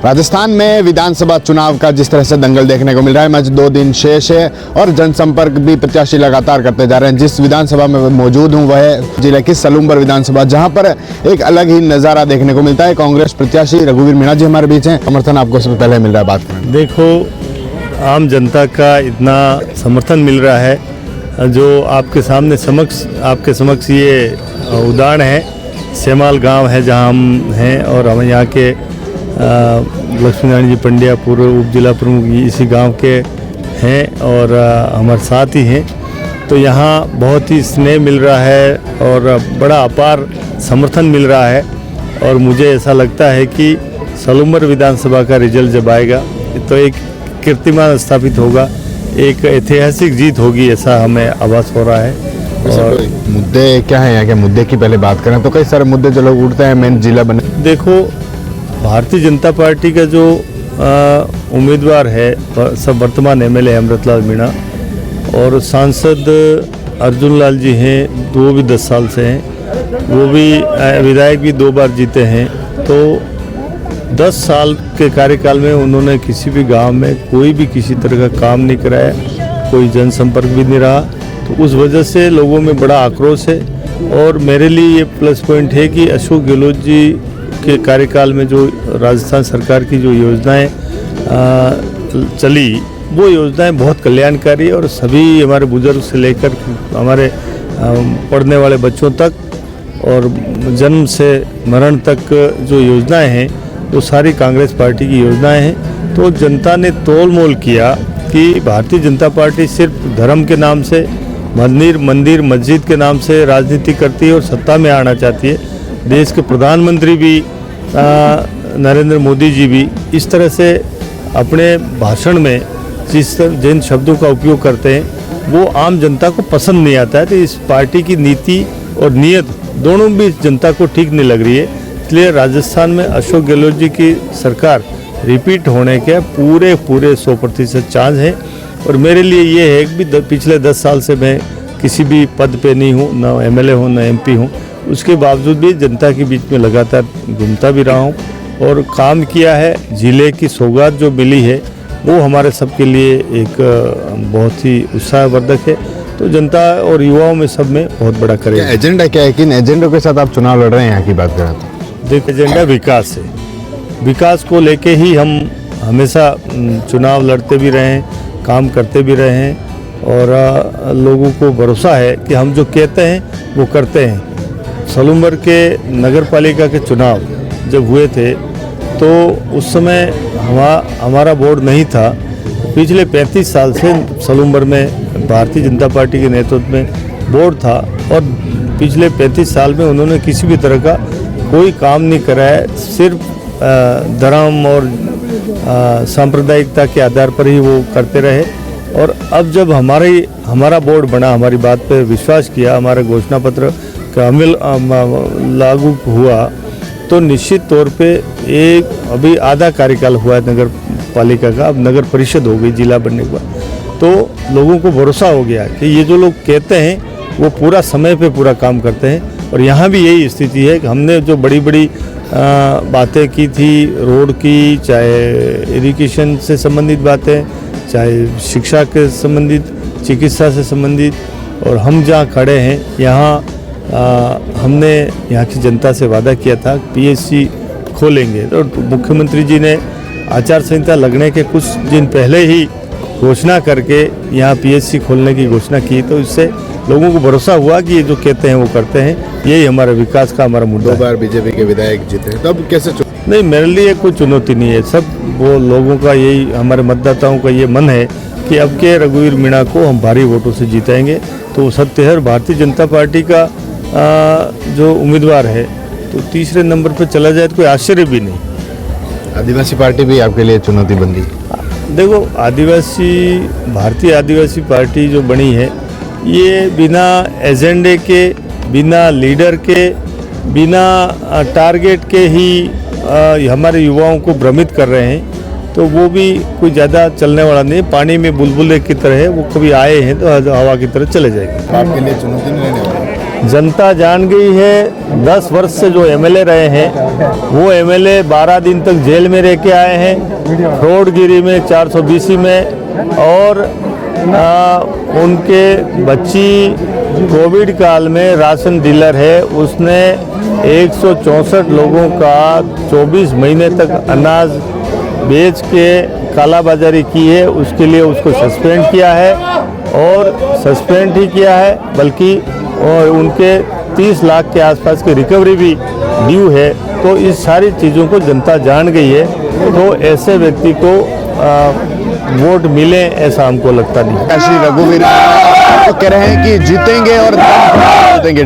राजस्थान में विधानसभा चुनाव का जिस तरह से दंगल देखने को मिल रहा है, मैच 2 दिन शेष है और जनसंपर्क भी प्रत्याशी लगातार करते जा रहे हैं। जिस विधानसभा में मौजूद हूं वह है जिले की सलूम्बर विधानसभा, जहां पर एक अलग ही नज़ारा देखने को मिलता है। कांग्रेस प्रत्याशी रघुवीर मीणा जी हमारे बीच हैं। समर्थन आपको सबसे पहले मिल रहा है, बात करें। देखो, आम जनता का इतना समर्थन मिल रहा है जो आपके समक्ष ये उदाहरण है। सेमाल गांव है जहां हम हैं और हम यहाँ के लक्ष्मी नारायण जी पंड्या पूर्व उप जिला प्रमुख इसी गांव के हैं और हमारे साथ ही हैं। तो यहाँ बहुत ही स्नेह मिल रहा है और बड़ा अपार समर्थन मिल रहा है और मुझे ऐसा लगता है कि सलूम्बर विधानसभा का रिजल्ट जब आएगा तो एक कीर्तिमान स्थापित होगा, एक ऐतिहासिक जीत होगी, ऐसा हमें आभास हो रहा है। और मुद्दे क्या हैं यहाँ के? मुद्दे की पहले बात करें तो कई सारे मुद्दे जो लोग उठते हैं मेन जिला बने। देखो, भारतीय जनता पार्टी का जो उम्मीदवार है सब वर्तमान एमएलए अमृतलाल मीणा और सांसद अर्जुन लाल जी हैं, वो भी 10 साल से हैं, वो भी विधायक भी 2 बार जीते हैं। तो 10 साल के कार्यकाल में उन्होंने किसी भी गांव में कोई भी किसी तरह का काम नहीं कराया, कोई जनसंपर्क भी नहीं रहा। तो उस वजह से लोगों में बड़ा आक्रोश है और मेरे लिए ये प्लस पॉइंट है कि अशोक गहलोत जी के कार्यकाल में जो राजस्थान सरकार की जो योजनाएं चली, वो योजनाएं बहुत कल्याणकारी और सभी हमारे बुजुर्ग से लेकर हमारे पढ़ने वाले बच्चों तक और जन्म से मरण तक जो योजनाएं हैं वो सारी कांग्रेस पार्टी की योजनाएं हैं। तो जनता ने तोल मोल किया कि भारतीय जनता पार्टी सिर्फ धर्म के नाम से, मंदिर मस्जिद के नाम से राजनीति करती है और सत्ता में आना चाहती है। देश के प्रधानमंत्री भी नरेंद्र मोदी जी भी इस तरह से अपने भाषण में जिन शब्दों का उपयोग करते हैं वो आम जनता को पसंद नहीं आता है। तो इस पार्टी की नीति और नीयत दोनों भी जनता को ठीक नहीं लग रही है। इसलिए राजस्थान में अशोक गहलोत जी की सरकार रिपीट होने के पूरे 100% चांस है। और मेरे लिए ये है कि पिछले 10 साल से मैं किसी भी पद पे नहीं हूँ, ना एमएलए हूँ ना एमपी हूँ, उसके बावजूद भी जनता के बीच में लगातार घूमता भी रहा हूँ और काम किया है। जिले की सौगात जो मिली है वो हमारे सबके लिए एक बहुत ही उत्साहवर्धक है। तो जनता और युवाओं में सब में बहुत बड़ा करेगा। एजेंडा क्या है, किन एजेंडों के साथ आप चुनाव लड़ रहे हैं यहाँ की बात करें तो? देखो, एजेंडा विकास है। विकास को लेके ही हम हमेशा चुनाव लड़ते भी रहे हैं, काम करते भी रहे हैं और लोगों को भरोसा है कि हम जो कहते हैं वो करते हैं। सलूम्बर के नगर पालिका के चुनाव जब हुए थे तो उस समय हमारा बोर्ड नहीं था। पिछले 35 साल से सलूम्बर में भारतीय जनता पार्टी के नेतृत्व में बोर्ड था और पिछले 35 साल में उन्होंने किसी भी तरह का कोई काम नहीं कराया, सिर्फ धर्म और सांप्रदायिकता के आधार पर ही वो करते रहे। और अब जब हमारा बोर्ड बना, हमारी बात पर विश्वास किया, हमारा घोषणा पत्र का अमल लागू हुआ, तो निश्चित तौर पे एक अभी आधा कार्यकाल हुआ है नगर पालिका का, अब नगर परिषद हो गई जिला बनने के बाद। तो लोगों को भरोसा हो गया कि ये जो लोग कहते हैं वो पूरा समय पे पूरा काम करते हैं। और यहाँ भी यही स्थिति है कि हमने जो बड़ी बड़ी बातें की थी, रोड की, चाहे इरिगेशन से संबंधित बातें, चाहे शिक्षा के संबंधित, चिकित्सा से संबंधित, और हम जहाँ खड़े हैं यहाँ हमने यहाँ की जनता से वादा किया था पीएचसी खोलेंगे। तो मुख्यमंत्री जी ने आचार संहिता लगने के कुछ दिन पहले ही घोषणा करके यहाँ पीएचसी खोलने की घोषणा की। तो इससे लोगों को भरोसा हुआ कि ये जो कहते हैं वो करते हैं। यही हमारा विकास का हमारा मुद्दा है। 2 बार बीजेपी के विधायक जीते, तब कैसे? नहीं, मेरे लिए कोई चुनौती नहीं है। सब वो लोगों का यही, हमारे मतदाताओं का ये मन है कि अब के रघुवीर मीणा को हम भारी वोटों से जीतेंगे। तो सत्य है, भारतीय जनता पार्टी का जो उम्मीदवार है तो तीसरे नंबर पर चला जाए तो कोई आश्चर्य भी नहीं। आदिवासी पार्टी भी आपके लिए चुनौती बन गई? देखो, भारतीय आदिवासी पार्टी जो बनी है ये बिना एजेंडे के, बिना लीडर के, बिना टारगेट के ही हमारे युवाओं को भ्रमित कर रहे हैं। तो वो भी कोई ज़्यादा चलने वाला नहीं, पानी में बुलबुले की तरह है, वो कभी आए हैं तो हवा की तरह चले जाएंगे। आपके लिए चुनौती नहीं रहने वाली? जनता जान गई है। 10 वर्ष से जो एमएलए रहे हैं वो एमएलए 12 दिन तक जेल में रह के आए हैं, फ्रॉडगिरी में, 420 में, और उनके बच्ची कोविड काल में राशन डीलर है, उसने 164 लोगों का 24 महीने तक अनाज बेच के कालाबाजारी की है। उसके लिए उसको सस्पेंड किया है, और सस्पेंड ही किया है बल्कि और उनके 30 लाख के आसपास की रिकवरी भी ड्यू है। तो इस सारी चीज़ों को जनता जान गई है, तो ऐसे व्यक्ति को वोट मिले ऐसा हमको लगता नहीं। श्री रघुवीर तो कह रहे हैं कि जीतेंगे और जीतेंगे।